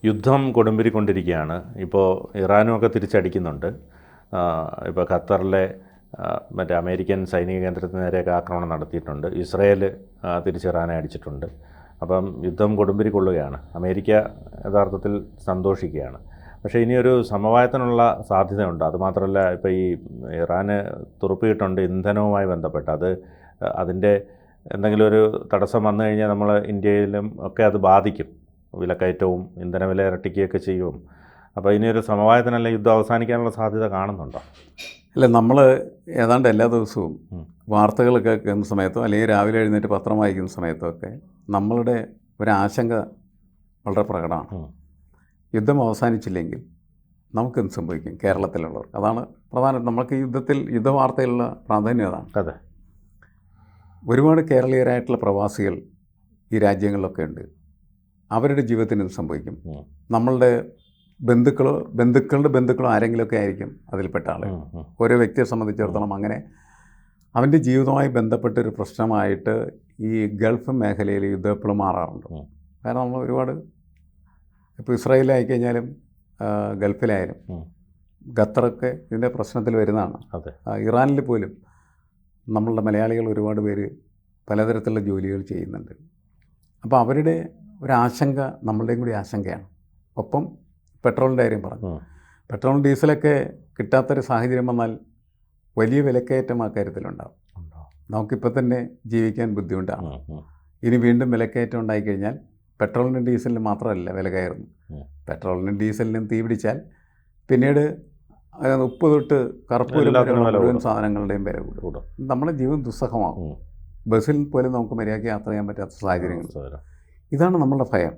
യുദ്ധം കൊടുമ്പിരിക്കൊണ്ടിരിക്കുകയാണ്. ഇപ്പോൾ ഇറാനുമൊക്കെ തിരിച്ചടിക്കുന്നുണ്ട്. ഇപ്പോൾ ഖത്തറിലെ മറ്റേ അമേരിക്കൻ സൈനിക കേന്ദ്രത്തിന് നേരെയൊക്കെ ആക്രമണം നടത്തിയിട്ടുണ്ട്. ഇസ്രയേൽ തിരിച്ച് ഇറാനെ അടിച്ചിട്ടുണ്ട്. അപ്പം യുദ്ധം കൊടുമ്പിരിക്കൊള്ളുകയാണ്. അമേരിക്ക യഥാർത്ഥത്തിൽ സന്തോഷിക്കുകയാണ്. പക്ഷേ ഇനിയൊരു സമവായത്തിനുള്ള സാധ്യതയുണ്ട്. അതുമാത്രമല്ല, ഇപ്പോൾ ഈ ഇറാന് തുറുപ്പിയിട്ടുണ്ട് ഇന്ധനവുമായി ബന്ധപ്പെട്ട്. അതിൻ്റെ എന്തെങ്കിലും ഒരു തടസ്സം വന്നു കഴിഞ്ഞാൽ നമ്മൾ ഇന്ത്യയിലും ഒക്കെ അത് ബാധിക്കും. വിലക്കയറ്റവും ഇന്ധനവില ഇരട്ടിക്കുകയൊക്കെ ചെയ്യും. അപ്പോൾ ഇനിയൊരു സമവായത്തിനല്ല യുദ്ധം അവസാനിക്കാനുള്ള സാധ്യത കാണുന്നുണ്ടോ? അല്ല, നമ്മൾ ഏതാണ്ട് എല്ലാ ദിവസവും വാർത്തകളൊക്കെ കേൾക്കുന്ന സമയത്തോ അല്ലെങ്കിൽ രാവിലെ എഴുന്നേറ്റ് പത്രം വായിക്കുന്ന സമയത്തോ ഒക്കെ നമ്മളുടെ ഒരാശങ്ക വളരെ പ്രകടമാണ്. യുദ്ധം അവസാനിച്ചില്ലെങ്കിൽ നമുക്കെന്ത് സംഭവിക്കും കേരളത്തിലുള്ളവർ? അതാണ് പ്രധാനം. നമുക്ക് യുദ്ധവാർത്തയിലുള്ള പ്രാധാന്യം അതാണ്. അതെ, ഒരുപാട് കേരളീയരായിട്ടുള്ള പ്രവാസികൾ ഈ രാജ്യങ്ങളിലൊക്കെ ഉണ്ട്. അവരുടെ ജീവിതത്തിന് എന്ത് സംഭവിക്കും? നമ്മളുടെ ബന്ധുക്കളുടെ ബന്ധുക്കളോ ആരെങ്കിലുമൊക്കെ ആയിരിക്കും അതിൽപ്പെട്ട ആൾ. ഓരോ വ്യക്തിയെ സംബന്ധിച്ചിടത്തോളം അങ്ങനെ അവൻ്റെ ജീവിതവുമായി ബന്ധപ്പെട്ടൊരു പ്രശ്നമായിട്ട് ഈ ഗൾഫ് മേഖലയിൽ യുദ്ധം എപ്പോഴും മാറാറുണ്ട്. കാരണം നമ്മൾ ഒരുപാട് ഇപ്പോൾ ഇസ്രായേലിലായിക്കഴിഞ്ഞാലും ഗൾഫിലായാലും ഖത്തറൊക്കെ ഇതിൻ്റെ പ്രശ്നത്തിൽ വരുന്നതാണ്. ഇറാനിൽ പോലും നമ്മളുടെ മലയാളികൾ ഒരുപാട് പേര് പലതരത്തിലുള്ള ജോലികൾ ചെയ്യുന്നുണ്ട്. അപ്പോൾ അവരുടെ ഒരാശങ്ക നമ്മളുടെയും കൂടി ആശങ്കയാണ്. ഒപ്പം പെട്രോളിൻ്റെ കാര്യം പറഞ്ഞു. പെട്രോളും ഡീസലൊക്കെ കിട്ടാത്തൊരു സാഹചര്യം വന്നാൽ വലിയ വിലക്കയറ്റം ആ കാര്യത്തിലുണ്ടാകും. നമുക്കിപ്പോൾ തന്നെ ജീവിക്കാൻ ബുദ്ധിമുട്ടാണ്. ഇനി വീണ്ടും വിലക്കയറ്റം ഉണ്ടായിക്കഴിഞ്ഞാൽ പെട്രോളിനും ഡീസലിനും മാത്രമല്ല വില കയറുന്നു. പെട്രോളിനും ഡീസലിനും തീ പിടിച്ചാൽ പിന്നീട് ഉപ്പ് തൊട്ട് കറുപ്പൂരം മുഴുവൻ സാധനങ്ങളുടെയും വില കൂടും. നമ്മുടെ ജീവൻ ദുസ്സഹമാകും. ബസ്സിൽ പോലും നമുക്ക് മര്യാദയ്ക്ക് യാത്ര ചെയ്യാൻ പറ്റാത്ത സാഹചര്യങ്ങൾ. ഇതാണ് നമ്മളുടെ ഭയം.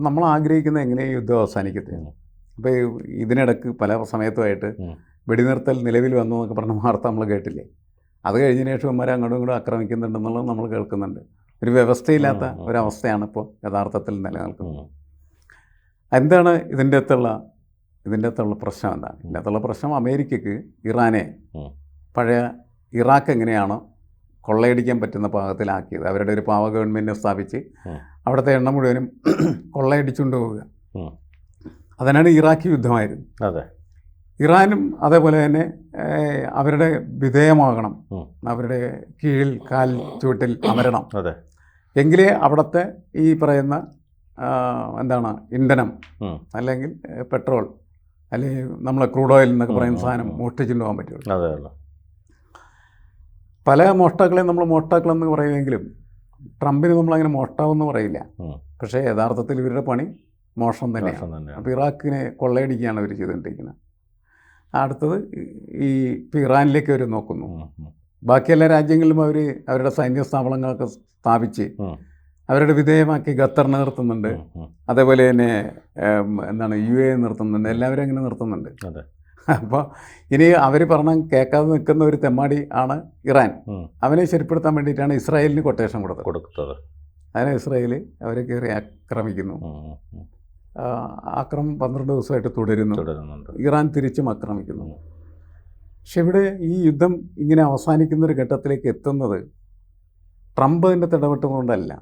നമ്മൾ ആഗ്രഹിക്കുന്നത് എങ്ങനെയാണ് യുദ്ധം അവസാനിക്കത്തില്ല. അപ്പോൾ ഇതിനിടയ്ക്ക് പല സമയത്തുമായിട്ട് വെടിനിർത്തൽ നിലവിൽ വന്നു എന്നൊക്കെ പറഞ്ഞ വാർത്ത നമ്മൾ കേട്ടില്ലേ? അത് കഴിഞ്ഞതിന് ശേഷം ഇവന്മാരെ അങ്ങോട്ടും ഇങ്ങോട്ടും ആക്രമിക്കുന്നുണ്ടെന്നുള്ളത് നമ്മൾ കേൾക്കുന്നുണ്ട്. ഒരു വ്യവസ്ഥയില്ലാത്ത ഒരവസ്ഥയാണ് ഇപ്പോൾ യഥാർത്ഥത്തിൽ നിലനിൽക്കുന്നത്. എന്താണ് ഇതിൻ്റെ അകത്തുള്ള പ്രശ്നം? എന്താണ് ഇതിൻ്റെ അകത്തുള്ള പ്രശ്നം? അമേരിക്കക്ക് ഇറാനെ പഴയ ഇറാഖ് എങ്ങനെയാണോ കൊള്ളയടിക്കാൻ പറ്റുന്ന പാകത്തിലാക്കിയത്, അവരുടെ ഒരു പാവ ഗവൺമെൻറ്റിനെ സ്ഥാപിച്ച് അവിടുത്തെ എണ്ണ മുഴുവനും കൊള്ളയടിച്ചുകൊണ്ട് പോവുക, അതിനാണ് ഇറാഖ് യുദ്ധമായിരുന്നു. അതെ, ഇറാനും അതേപോലെ തന്നെ അവരുടെ വിധേയമാകണം, അവരുടെ കീഴിൽ കാൽ ചുവട്ടിൽ അമരണം. അതെ, എങ്കിലേ അവിടുത്തെ ഈ പറയുന്ന ഇന്ധനം അല്ലെങ്കിൽ പെട്രോൾ അല്ലെങ്കിൽ നമ്മളെ ക്രൂഡ് ഓയിൽ എന്നൊക്കെ പറയുന്ന സാധനം മോഷ്ടിച്ചുകൊണ്ട് പോകാൻ പറ്റുള്ളൂ. അതെ, പല മോഷ്ടാക്കളെയും നമ്മൾ മോഷ്ടാക്കളെന്ന് പറയുമെങ്കിലും ട്രംപിന് നമ്മളങ്ങനെ മോഷ്ടാവെന്ന് പറയില്ല. പക്ഷേ യഥാർത്ഥത്തിൽ ഇവരുടെ പണി മോഷണം തന്നെയാണ്. അപ്പോൾ ഇറാഖിനെ കൊള്ളയടിക്കുകയാണ് അവർ ചെയ്തുകൊണ്ടിരിക്കുന്നത്. അടുത്തത് ഇപ്പോൾ ഇറാനിലേക്ക് അവർ നോക്കുന്നു. ബാക്കി എല്ലാ രാജ്യങ്ങളിലും അവരുടെ സൈനിക സ്ഥാപനങ്ങളൊക്കെ സ്ഥാപിച്ച് അവരുടെ വിധേയമാക്കി ഖത്തറിനെ നിർത്തുന്നുണ്ട്. അതേപോലെ തന്നെ UAE നിർത്തുന്നുണ്ട്. എല്ലാവരും അങ്ങനെ നിർത്തുന്നുണ്ട്. അപ്പോൾ ഇനി അവർ പറഞ്ഞാൽ കേൾക്കാതെ നിൽക്കുന്ന ഒരു തെമ്മാടി ആണ് ഇറാൻ. അവനെ ശരിപ്പെടുത്താൻ വേണ്ടിയിട്ടാണ് ഇസ്രായേലിന് കൊട്ടേഷൻ കൊടുത്തത്. അതിനെ ഇസ്രായേൽ അവരെ കയറി ആക്രമിക്കുന്നു. ആക്രമണം 12 ദിവസമായിട്ട് തുടരുന്നുണ്ട്. ഇറാൻ തിരിച്ചും ആക്രമിക്കുന്നു. പക്ഷെ ഇവിടെ ഈ യുദ്ധം ഇങ്ങനെ അവസാനിക്കുന്നൊരു ഘട്ടത്തിലേക്ക് എത്തുന്നത് ട്രംപ് അതിൻ്റെ ഇടപെട്ടുകൊണ്ടല്ല.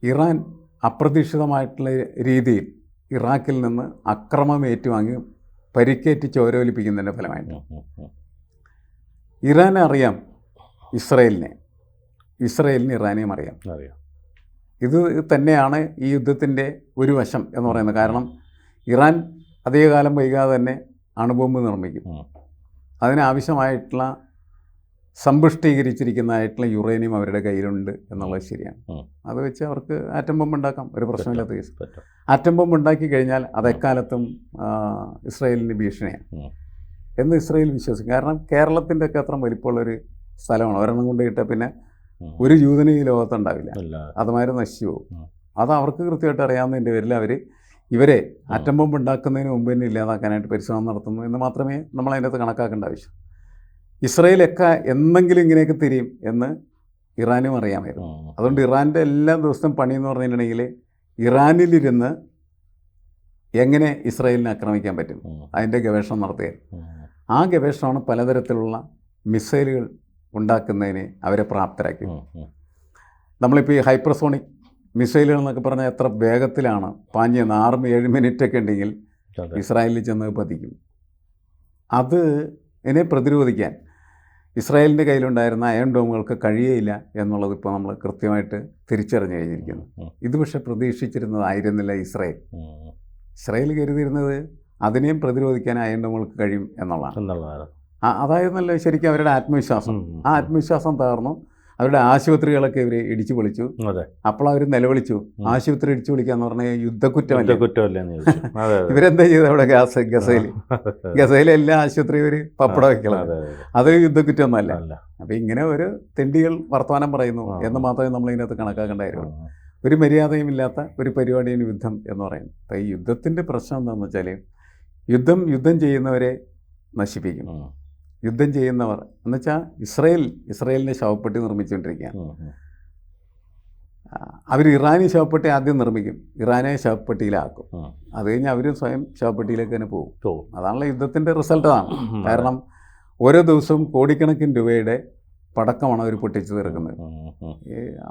ഇറാൻ അപ്രതീക്ഷിതമായിട്ടുള്ള രീതിയിൽ ഇറാഖിൽ നിന്ന് അക്രമം ഏറ്റുവാങ്ങി പരിക്കേറ്റ് ചോരൊലിപ്പിക്കുന്നതിൻ്റെ ഫലമായിട്ട് ഇറാനെ അറിയാം, ഇസ്രയേലിന് ഇറാനെയും അറിയാം. ഇത് തന്നെയാണ് ഈ യുദ്ധത്തിൻ്റെ ഒരു വശം എന്ന് പറയുന്നത്. കാരണം ഇറാൻ അധികകാലം വൈകാതെ തന്നെ അണുബോംബ് നിർമ്മിക്കും. അതിനാവശ്യമായിട്ടുള്ള സമ്പുഷ്ടീകരിച്ചിരിക്കുന്നതായിട്ടുള്ള യുറേനിയം അവരുടെ കയ്യിലുണ്ട് എന്നുള്ളത് ശരിയാണ്. അത് വെച്ച് അവർക്ക് ആറ്റം ബോംബ് ഉണ്ടാക്കാം, ഒരു പ്രശ്നമില്ലാത്ത കേസ്. ആറ്റം ബോംബ് ഉണ്ടാക്കി കഴിഞ്ഞാൽ അതെക്കാലത്തും ഇസ്രായേലിന് ഭീഷണിയാണ് എന്ന് ഇസ്രായേൽ വിശ്വസിക്കും. കാരണം കേരളത്തിൻ്റെ ഒക്കെ അത്ര വലിപ്പമുള്ളൊരു സ്ഥലമാണ്. ഒരെണ്ണം കൊണ്ടുപോയിട്ടാൽ പിന്നെ ഒരു ജൂതന് ഈ ലോകത്തുണ്ടാവില്ല, അതുമാതിരി നശിച്ചു പോകും. അത് അവർക്ക് കൃത്യമായിട്ട് അറിയാവുന്നതിൻ്റെ പേരിൽ ഇവരെ ആറ്റം ബോംബ് ഉണ്ടാക്കുന്നതിന് മുമ്പ് തന്നെ ഇല്ലാതാക്കാനായിട്ട് പരിശ്രമം നടത്തുന്നു എന്ന് മാത്രമേ നമ്മൾ അതിനകത്ത് കണക്കാക്കേണ്ട ആവശ്യം. ഇസ്രായേലൊക്കെ എന്തെങ്കിലും ഇങ്ങനെയൊക്കെ തിരിയും എന്ന് ഇറാനും അറിയാമായിരുന്നു. അതുകൊണ്ട് ഇറാൻ്റെ എല്ലാ ദിവസവും പണിയെന്ന് പറഞ്ഞിട്ടുണ്ടെങ്കിൽ ഇറാനിലിരുന്ന് എങ്ങനെ ഇസ്രായേലിനെ ആക്രമിക്കാൻ പറ്റും അതിൻ്റെ ഗവേഷണം നടത്തുകയായിരുന്നു. ആ ഗവേഷണമാണ് പലതരത്തിലുള്ള മിസൈലുകൾ ഉണ്ടാക്കുന്നതിന് അവരെ പ്രാപ്തരാക്കി. നമ്മളിപ്പോൾ ഈ ഹൈപ്പർസോണിക് മിസൈലുകൾ എന്നൊക്കെ പറഞ്ഞാൽ എത്ര വേഗത്തിലാണ് പാഞ്ഞെന്ന് 6-7 മിനിറ്റൊക്കെ ഉണ്ടെങ്കിൽ അതെ. ഇസ്രായേലിൽ ചെന്ന് പതിക്കും. അത് ഇതിനെ പ്രതിരോധിക്കാൻ ഇസ്രായേലിൻ്റെ കയ്യിലുണ്ടായിരുന്ന അയൺ ഡോമുകൾക്ക് കഴിയുകയില്ല എന്നുള്ളത് ഇപ്പോൾ നമ്മൾ കൃത്യമായിട്ട് തിരിച്ചറിഞ്ഞു കഴിഞ്ഞിരിക്കുന്നു. ഇത് പക്ഷേ പ്രതീക്ഷിച്ചിരുന്നതായിരുന്നില്ല ഇസ്രായേൽ. ഇസ്രായേൽ കരുതിയിരുന്നത് അതിനെയും പ്രതിരോധിക്കാൻ അയൺ ഡോമുകൾക്ക് കഴിയും എന്നുള്ളതാണ്. അതായിരുന്നല്ലോ ശരിക്കും അവരുടെ ആത്മവിശ്വാസം. ആ ആത്മവിശ്വാസം തകർന്നു. അവരുടെ ആശുപത്രികളൊക്കെ ഇവർ ഇടിച്ചു പൊളിച്ചു. അപ്പോൾ അവർ നിലവിളിച്ചു, ആശുപത്രി ഇടിച്ചു പൊളിക്കുക എന്ന് പറഞ്ഞാൽ യുദ്ധക്കുറ്റമല്ലേ. ഇവരെന്താ ചെയ്തത് അവിടെ ഗസയിലെ എല്ലാ ആശുപത്രി ഇവർ പപ്പടം വയ്ക്കണം. അത് യുദ്ധക്കുറ്റമൊന്നുമല്ല. അപ്പം ഇങ്ങനെ ഒരു തെണ്ടികൾ വർത്തമാനം പറയുന്നു എന്ന് മാത്രമേ നമ്മളിതിനകത്ത് കണക്കാക്കേണ്ടായിരുന്നു. ഒരു മര്യാദയും ഇല്ലാത്ത ഒരു പരിപാടിയാണ് യുദ്ധം എന്ന് പറയുന്നത്. അപ്പം ഈ യുദ്ധത്തിൻ്റെ പ്രശ്നം എന്താണെന്ന് വെച്ചാൽ യുദ്ധം ചെയ്യുന്നവരെ നശിപ്പിക്കും. യുദ്ധം ചെയ്യുന്നവർ എന്നുവെച്ചാൽ ഇസ്രായേലിൻ്റെ ശവപ്പെട്ടി നിർമ്മിച്ചുകൊണ്ടിരിക്കുകയാണ്. അവർ ഇറാനി ശവപ്പെട്ടി ആദ്യം നിർമ്മിക്കും, ഇറാനെ ശവപ്പെട്ടിയിലാക്കും. അത് കഴിഞ്ഞ് അവരും സ്വയം ശവപ്പെട്ടിയിലേക്ക് തന്നെ പോകും. അതാണല്ലോ യുദ്ധത്തിൻ്റെ റിസൾട്ട്. അതാണ് കാരണം ഓരോ ദിവസവും കോടിക്കണക്കിന് രൂപയുടെ പടക്കമാണ് അവർ പൊട്ടിച്ചു തീർക്കുന്നത്.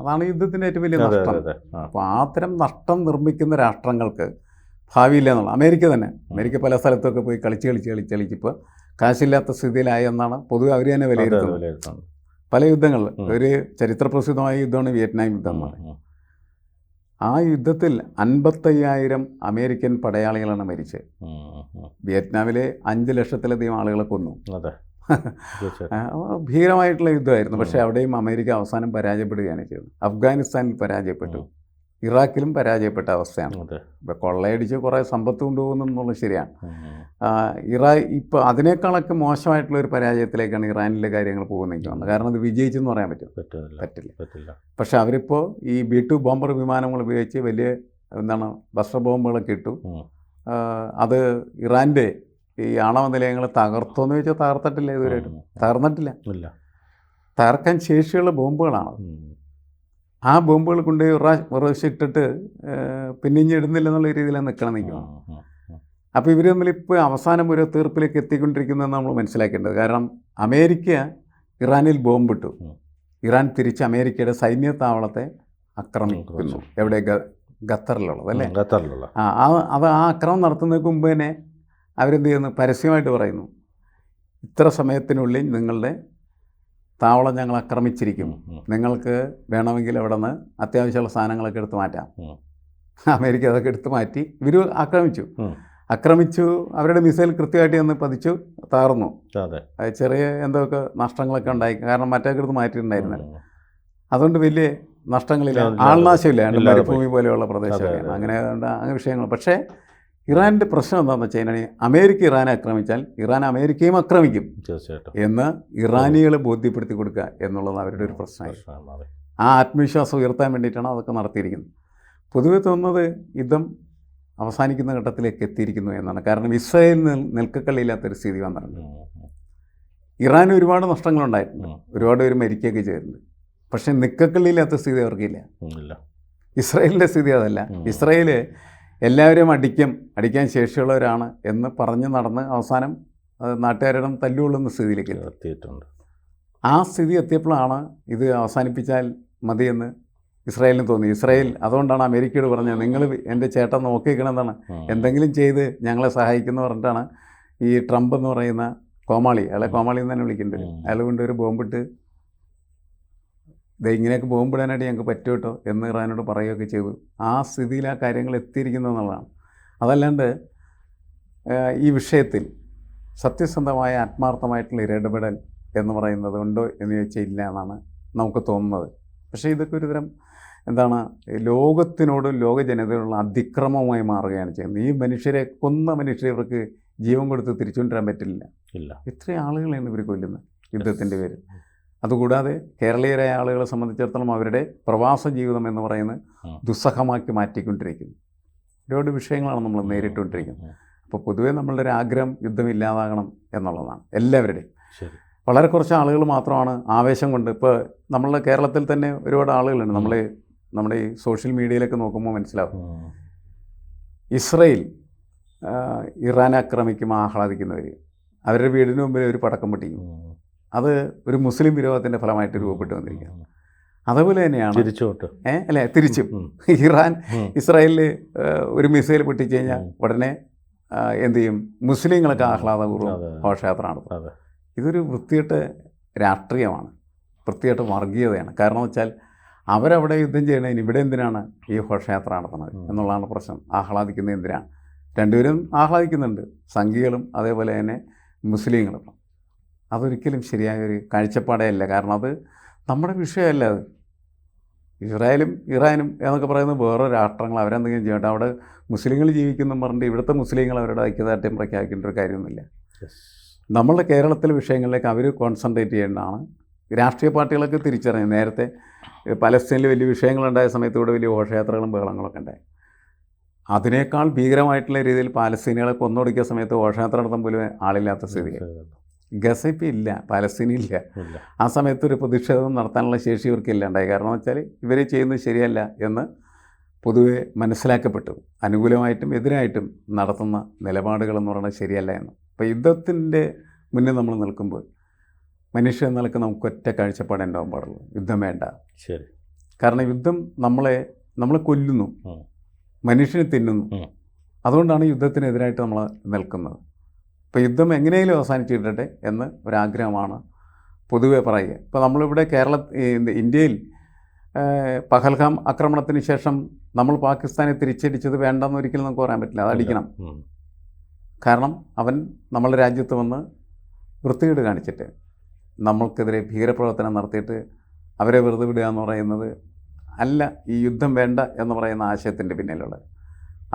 അതാണ് യുദ്ധത്തിൻ്റെ ഏറ്റവും വലിയ നഷ്ടം. അപ്പോൾ അത്തരം നഷ്ടം നിർമ്മിക്കുന്ന രാഷ്ട്രങ്ങൾക്ക് ഭാവിയില്ല എന്നുള്ള അമേരിക്ക പല സ്ഥലത്തൊക്കെ പോയി കളിച്ചിപ്പോൾ കാശില്ലാത്ത സ്ഥിതിയിലായി എന്നാണ് പൊതുവെ അവർ തന്നെ വിലയിരുത്തുന്നത്. പല യുദ്ധങ്ങളിൽ ഒരു ചരിത്രപ്രസിദ്ധമായ യുദ്ധമാണ് വിയറ്റ്നാം യുദ്ധം എന്ന് പറയുന്നത്. ആ യുദ്ധത്തിൽ 55,000 അമേരിക്കൻ പടയാളികളാണ് മരിച്ചത്. വിയറ്റ്നാമിലെ 5 ലക്ഷത്തിലധികം ആളുകളെ കൊന്നു. ഭീകരമായിട്ടുള്ള യുദ്ധമായിരുന്നു. പക്ഷേ അവിടെയും അമേരിക്ക അവസാനം പരാജയപ്പെടുകയാണ് ചെയ്തത്. അഫ്ഗാനിസ്ഥാനിൽ പരാജയപ്പെട്ടു, ഇറാഖിലും പരാജയപ്പെട്ട അവസ്ഥയാണ്. ഇപ്പോൾ കൊള്ളയടിച്ച് കുറേ സമ്പത്ത് കൊണ്ടുപോകുന്നു എന്നുള്ളത് ശരിയാണ്. ഇപ്പോൾ അതിനേക്കാളൊക്കെ മോശമായിട്ടുള്ള ഒരു പരാജയത്തിലേക്കാണ് ഇറാനിലെ കാര്യങ്ങൾ പോകുന്നത്. കാരണം അത് വിജയിച്ചെന്ന് പറയാൻ പറ്റില്ല. പക്ഷെ അവരിപ്പോൾ ഈ B-2 ബോംബർ വിമാനങ്ങൾ ഉപയോഗിച്ച് വലിയ ബസ്റ്റർ ബോംബുകളൊക്കെ ഇട്ടു. അത് ഇറാൻ്റെ ഈ ആണവ നിലയങ്ങൾ തകർത്തോന്ന് ചോദിച്ചാൽ തകർത്തിട്ടില്ല, ഇതുവരെയായിട്ടും തകർന്നിട്ടില്ല. തകർക്കാൻ ശേഷിയുള്ള ബോംബുകളാണ്. ആ ബോംബുകൾ കൊണ്ട് ഇട്ടിട്ട് പിന്നിഞ്ഞ് ഇടുന്നില്ല എന്നുള്ള രീതിയിലാണ് നിൽക്കണം. അപ്പോൾ ഇവർ തമ്മിലിപ്പോൾ അവസാനം ഒരു തീർപ്പിലേക്ക് എത്തിക്കൊണ്ടിരിക്കുന്നതെന്ന് നമ്മൾ മനസ്സിലാക്കേണ്ടത്. കാരണം അമേരിക്ക ഇറാനിൽ ബോംബിട്ടു, ഇറാൻ തിരിച്ച് അമേരിക്കയുടെ സൈന്യ താവളത്തെ ആക്രമിക്കുന്നു. എവിടെ? ഖത്തറിലുള്ളത് അല്ലേ? അത് ആ ആക്രമണം നടത്തുന്നതിന് മുമ്പ് തന്നെ അവരെന്ത് ചെയ്യുന്നു? പരസ്യമായിട്ട് പറയുന്നു, ഇത്ര സമയത്തിനുള്ളിൽ നിങ്ങളുടെ താവളം ഞങ്ങൾ ആക്രമിച്ചിരിക്കും, നിങ്ങൾക്ക് വേണമെങ്കിൽ അവിടെ നിന്ന് അത്യാവശ്യമുള്ള സാധനങ്ങളൊക്കെ എടുത്ത് മാറ്റാം. അമേരിക്ക അതൊക്കെ എടുത്ത് മാറ്റി ഇവർ ആക്രമിച്ചു. അവരുടെ മിസൈൽ കൃത്യമായിട്ട് ചെന്ന് പതിച്ചു, തകർന്നു. ചെറിയ എന്തൊക്കെ നഷ്ടങ്ങളൊക്കെ ഉണ്ടായി, കാരണം മറ്റൊക്കെ എടുത്ത് മാറ്റിയിട്ടുണ്ടായിരുന്നില്ല. അതുകൊണ്ട് വലിയ നഷ്ടങ്ങളില്ല, ആൾനാശമില്ല. മരുഭൂമി പോലെയുള്ള പ്രദേശമാണ്, അങ്ങനെ വിഷയങ്ങൾ. പക്ഷേ ഇറാൻ്റെ പ്രശ്നം എന്താണെന്ന് വെച്ച് കഴിഞ്ഞാൽ അമേരിക്ക ഇറാനെ ആക്രമിച്ചാൽ ഇറാൻ അമേരിക്കയും ആക്രമിക്കും എന്ന് ഇറാനികളെ ബോധ്യപ്പെടുത്തി കൊടുക്കുക എന്നുള്ളത് അവരുടെ ഒരു പ്രശ്നമായി. ആ ആത്മവിശ്വാസം ഉയർത്താൻ വേണ്ടിയിട്ടാണ് അതൊക്കെ നടത്തിയിരിക്കുന്നത്. പൊതുവെ തോന്നുന്നത് യുദ്ധം അവസാനിക്കുന്ന ഘട്ടത്തിലേക്ക് എത്തിയിരിക്കുന്നു എന്നാണ്. കാരണം ഇസ്രായേലിന് നിൽക്കക്കള്ളിയില്ലാത്തൊരു സ്ഥിതി വന്നിട്ടുണ്ട്. ഇറാന് ഒരുപാട് നഷ്ടങ്ങളുണ്ടായിട്ടുണ്ട്, ഒരുപാട് പേര് മരിക്കുകയൊക്കെ ചെയ്തിട്ടുണ്ട്. പക്ഷേ നിൽക്കക്കള്ളിയില്ലാത്ത സ്ഥിതി അവർക്കില്ല. ഇസ്രായേലിൻ്റെ സ്ഥിതി അതല്ല. ഇസ്രായേൽ എല്ലാവരും അടിക്കാൻ ശേഷിയുള്ളവരാണ് എന്ന് പറഞ്ഞ് നടന്ന് അവസാനം നാട്ടുകാരുടെ തല്ലുകൊള്ളുന്ന സ്ഥിതിയിലേക്ക് എത്തിയിട്ടുണ്ട്. ആ സ്ഥിതി എത്തിയപ്പോഴാണ് ഇത് അവസാനിപ്പിച്ചാൽ മതിയെന്ന് ഇസ്രായേലിന് തോന്നി. ഇസ്രായേൽ അതുകൊണ്ടാണ് അമേരിക്കയോട് പറഞ്ഞത്, നിങ്ങൾ എൻ്റെ ചേട്ടൻ നോക്കിക്കണമെന്നാണ്, എന്തെങ്കിലും ചെയ്ത് ഞങ്ങളെ സഹായിക്കുന്ന പറഞ്ഞിട്ടാണ് ഈ ട്രംപ് എന്ന് പറയുന്ന കോമാളി, അയാളെ കോമാളി എന്ന് തന്നെ വിളിക്കേണ്ടത്, അയാൾ കൊണ്ട് ഒരു ബോംബിട്ട് ഇങ്ങനെയൊക്കെ ബോംബിടാനായിട്ട് ഞങ്ങൾക്ക് പറ്റും കേട്ടോ എന്ന് ഇറാനോട് പറയുകയൊക്കെ ചെയ്തു. ആ സ്ഥിതിയിൽ ആ കാര്യങ്ങൾ എത്തിയിരിക്കുന്നു എന്നുള്ളതാണ്. അതല്ലാണ്ട് ഈ വിഷയത്തിൽ സത്യസന്ധമായ ആത്മാർത്ഥമായിട്ടുള്ള ഇടപെടൽ എന്ന് പറയുന്നത് ഉണ്ടോ എന്ന് ചോദിച്ചാൽ ഇല്ല എന്നാണ് നമുക്ക് തോന്നുന്നത്. പക്ഷേ ഇതൊക്കെ ഒരുതരം ലോകത്തിനോടും ലോക ജനതയോടുള്ള അതിക്രമമായി മാറുകയാണ് ചെയ്യുന്നത്. ഈ കൊന്ന മനുഷ്യരെ ഇവർക്ക് ജീവൻ കൊടുത്ത് തിരിച്ചുകൊണ്ടുവരാൻ പറ്റില്ല. ഇത്രയും ആളുകളാണ് ഇവർ കൊല്ലുന്നത് യുദ്ധത്തിൻ്റെ പേരിൽ. അതുകൂടാതെ കേരളീയരായ ആളുകളെ സംബന്ധിച്ചിടത്തോളം അവരുടെ പ്രവാസ ജീവിതം എന്ന് പറയുന്നത് ദുസ്സഹമാക്കി മാറ്റിക്കൊണ്ടിരിക്കുന്നു. ഒരുപാട് വിഷയങ്ങളാണ് നമ്മൾ നേരിട്ടുകൊണ്ടിരിക്കുന്നത്. അപ്പോൾ പൊതുവേ നമ്മളുടെ ഒരു ആഗ്രഹം യുദ്ധം ഇല്ലാതാകണം എന്നുള്ളതാണ് എല്ലാവരുടെയും. വളരെ കുറച്ച് ആളുകൾ മാത്രമാണ് ആവേശം കൊണ്ട്. ഇപ്പോൾ നമ്മളുടെ കേരളത്തിൽ തന്നെ ഒരുപാട് ആളുകളുണ്ട്. നമ്മുടെ ഈ സോഷ്യൽ മീഡിയയിലൊക്കെ നോക്കുമ്പോൾ മനസ്സിലാവും, ഇസ്രായേൽ ഇറാൻ ആക്രമിക്കുമ്പോൾ ആഹ്ലാദിക്കുന്നവർ അവരുടെ വീടിന് മുമ്പിൽ ഒരു പടക്കം പൊട്ടിക്കും. അത് ഒരു മുസ്ലിം വിരോധത്തിൻ്റെ ഫലമായിട്ട് രൂപപ്പെട്ടു വന്നിരിക്കുകയാണ്. അതുപോലെ തന്നെയാണ് തിരിച്ചോട്ട് അല്ലേ തിരിച്ചും ഇറാൻ ഇസ്രായേലിൽ ഒരു മിസൈൽ പൊട്ടിച്ചു കഴിഞ്ഞാൽ ഉടനെ എന്ത് ചെയ്യും, മുസ്ലിങ്ങളൊക്കെ ആഹ്ലാദപൂർവ്വം ഘോഷയാത്ര നടത്തും. ഇതൊരു വൃത്തികെട്ട രാഷ്ട്രീയമാണ്, വൃത്തികെട്ട വർഗീയതയാണ്. കാരണം വെച്ചാൽ അവരവിടെ യുദ്ധം ചെയ്യണതിന് ഇവിടെ എന്തിനാണ് ഈ ഘോഷയാത്ര നടത്തുന്നത് എന്നുള്ളതാണ് പ്രശ്നം. ആഹ്ലാദിക്കുന്നത് എന്തിനാണ്? രണ്ടുപേരും ആഹ്ലാദിക്കുന്നുണ്ട്, സംഘികളും അതേപോലെ തന്നെ മുസ്ലിങ്ങളും. അതൊരിക്കലും ശരിയായൊരു കാഴ്ചപ്പാടേ അല്ല. കാരണം അത് നമ്മുടെ വിഷയമല്ല. അത് ഇസ്രായേലും ഇറാനും എന്നൊക്കെ പറയുന്നത് വേറെ രാഷ്ട്രങ്ങൾ, അവരെന്തെങ്കിലും ചെയ്യട്ടെ. അവിടെ മുസ്ലിങ്ങൾ ജീവിക്കുന്നു പറഞ്ഞിട്ട് ഇവിടുത്തെ മുസ്ലിങ്ങൾ അവരുടെ ഐക്യദാർഢ്യം പ്രഖ്യാപിക്കേണ്ട ഒരു കാര്യമൊന്നുമില്ല. നമ്മളുടെ കേരളത്തിലെ വിഷയങ്ങളിലേക്ക് അവർ കോൺസെൻട്രേറ്റ് ചെയ്യേണ്ടതാണ്. രാഷ്ട്രീയ പാർട്ടികളൊക്കെ തിരിച്ചറിഞ്ഞു. നേരത്തെ പലസ്തീനിൽ വലിയ വിഷയങ്ങളുണ്ടായ സമയത്ത് ഇവിടെ വലിയ ഘോഷയാത്രകളും ബഹളങ്ങളൊക്കെ ഉണ്ടായി. അതിനേക്കാൾ ഭീകരമായിട്ടുള്ള രീതിയിൽ പാലസ്തീനികളെ കൊന്നൊടുക്കിയ സമയത്ത് ഘോഷയാത്ര നടത്താൻ പോലും ആളില്ലാത്ത സ്ഥിതിയാണ്. ഗസയിൽ ഇല്ല, പാലസ്തീനില്ല. ആ സമയത്ത് ഒരു പ്രതിഷേധം നടത്താനുള്ള ശേഷി ഇവർക്ക് ഇല്ലാണ്ടായി. കാരണം എന്ന് വെച്ചാൽ ഇവർ ചെയ്യുന്നത് ശരിയല്ല എന്ന് പൊതുവെ മനസ്സിലാക്കപ്പെട്ടു. അനുകൂലമായിട്ടും എതിരായിട്ടും നടത്തുന്ന നിലപാടുകളെന്ന് പറയുന്നത് ശരിയല്ല എന്ന്. അപ്പോൾ യുദ്ധത്തിൻ്റെ മുന്നിൽ നമ്മൾ നിൽക്കുമ്പോൾ മനുഷ്യ നിലക്ക് നമുക്ക് ഒറ്റ കാഴ്ചപ്പാടേ ഉണ്ടാവാൻ പാടുള്ളൂ. യുദ്ധം വേണ്ട. ശരി. കാരണം യുദ്ധം നമ്മളെ കൊല്ലുന്നു, മനുഷ്യനെ തിന്നുന്നു. അതുകൊണ്ടാണ് യുദ്ധത്തിനെതിരായിട്ട് നമ്മൾ നിൽക്കുന്നത്. ഇപ്പോൾ യുദ്ധം എങ്ങനെയെങ്കിലും അവസാനിച്ചിട്ടട്ടെ എന്ന് ഒരാഗ്രഹമാണ് പൊതുവെ പറയുക. ഇപ്പോൾ നമ്മളിവിടെ ഇന്ത്യയിൽ പഹൽഗാം ആക്രമണത്തിന് ശേഷം നമ്മൾ പാകിസ്ഥാനെ തിരിച്ചടിച്ചത് വേണ്ടെന്ന് ഒരിക്കലും നമുക്ക് പറയാൻ പറ്റില്ല. അതടിക്കണം. കാരണം അവൻ നമ്മളുടെ രാജ്യത്ത് വന്ന് വൃത്തികേട് കാണിച്ചിട്ട് നമ്മൾക്കെതിരെ ഭീകരപ്രവർത്തനം നടത്തിയിട്ട് അവരെ വെറുതെ വിടുക എന്ന് പറയുന്നത് അല്ല ഈ യുദ്ധം വേണ്ട എന്ന് പറയുന്ന ആശയത്തിൻ്റെ പിന്നിലുള്ളത്.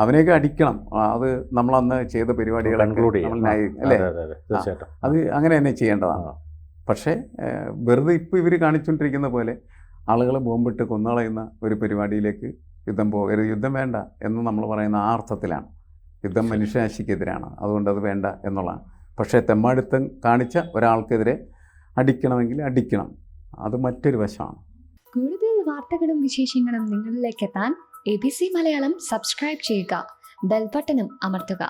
അവനെയൊക്കെ അടിക്കണം. അത് നമ്മളന്ന് ചെയ്ത പരിപാടികളൊക്കെ അല്ലേ, അത് അങ്ങനെ തന്നെ ചെയ്യേണ്ടതാണ്. പക്ഷേ വെറുതെ ഇപ്പോൾ ഇവർ കാണിച്ചുകൊണ്ടിരിക്കുന്ന പോലെ ആളുകളെ ബോംബിട്ട് കൊന്നുകളയുന്ന ഒരു പരിപാടിയിലേക്ക് യുദ്ധം പോകരുത്. യുദ്ധം വേണ്ട എന്ന് നമ്മൾ പറയുന്ന ആ അർത്ഥത്തിലാണ്. യുദ്ധം മനുഷ്യരാശിക്കെതിരാണ്, അതുകൊണ്ട് അത് വേണ്ട എന്നുള്ളതാണ്. പക്ഷേ തെമ്മാടിത്തം കാണിച്ച ഒരാൾക്കെതിരെ അടിക്കണമെങ്കിൽ അടിക്കണം. അത് മറ്റൊരു വശമാണ്. കൂടുതൽ വാർത്തകളും വിശേഷങ്ങളും നിങ്ങളിലേക്ക് എത്താൻ ABC മലയാളം സബ്സ്ക്രൈബ് ചെയ്യുക, ബെൽ ബട്ടണും അമർത്തുക.